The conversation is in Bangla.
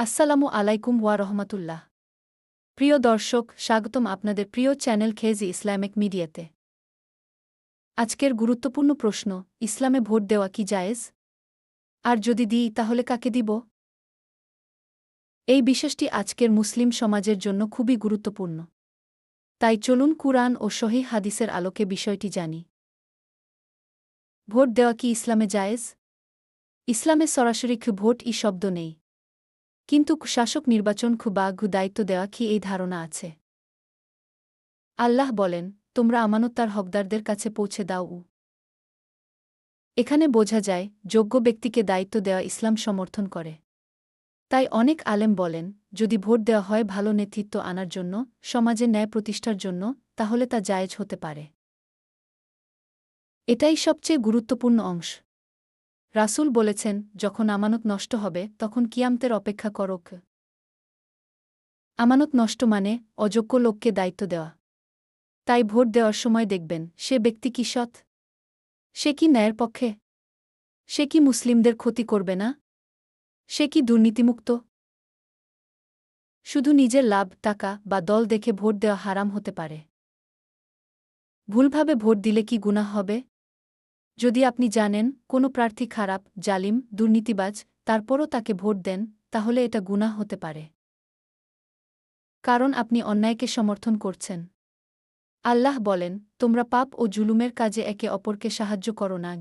আসসালামু আলাইকুম ওয়া রহমাতুল্লাহ। প্রিয় দর্শক, স্বাগতম আপনাদের প্রিয় চ্যানেল খেজি ইসলামিক মিডিয়াতে। আজকের গুরুত্বপূর্ণ প্রশ্ন, ইসলামে ভোট দেওয়া কি জায়েজ? আর যদি দিই তাহলে কাকে দিব? এই বিষয়টি আজকের মুসলিম সমাজের জন্য খুবই গুরুত্বপূর্ণ। তাই চলুন কুরআন ও সহিহ হাদিসের আলোকে বিষয়টি জানি। ভোট দেওয়া কি ইসলামে জায়েজ? ইসলামে সরাসরি ভোট শব্দ নেই, কিন্তু শাসক নির্বাচন বা দায়িত্ব দেওয়া কি এই ধারণা আছে। আল্লাহ বলেন, তোমরা আমানতদার হকদারদের কাছে পৌঁছে দাও। এখানে বোঝা যায়, যোগ্য ব্যক্তিকে দায়িত্ব দেওয়া ইসলাম সমর্থন করে। তাই অনেক আলেম বলেন, যদি ভোট দেওয়া হয় ভালো নেতৃত্ব আনার জন্য, সমাজে ন্যায় প্রতিষ্ঠার জন্য, তাহলে তা জায়েজ হতে পারে। এটাই সবচেয়ে গুরুত্বপূর্ণ অংশ। রাসূল বলেছেন, যখন আমানত নষ্ট হবে তখন কিয়ামতের অপেক্ষা করক। আমানত নষ্ট মানে অযোগ্য লোককে দায়িত্ব দেওয়া। তাই ভোট দেওয়ার সময় দেখবেন, সে ব্যক্তি কি সৎ? সে কি ন্যায়ের পক্ষে? সে কি মুসলিমদের ক্ষতি করবে না? সে কি দুর্নীতিমুক্ত? শুধু নিজের লাভ, টাকা বা দল দেখে ভোট দেওয়া হারাম হতে পারে। ভুলভাবে ভোট দিলে কি গুনাহ হবে? যদি আপনি জানেন কোনো প্রার্থী খারাপ, জালিম, দুর্নীতিবাজ, তারপরও তাকে ভোট দেন, তাহলে এটা গুনাহ হতে পারে। কারণ আপনি অন্যায়কে সমর্থন করছেন। আল্লাহ বলেন, তোমরা পাপ ও জুলুমের কাজে একে অপরকে সাহায্য করো না।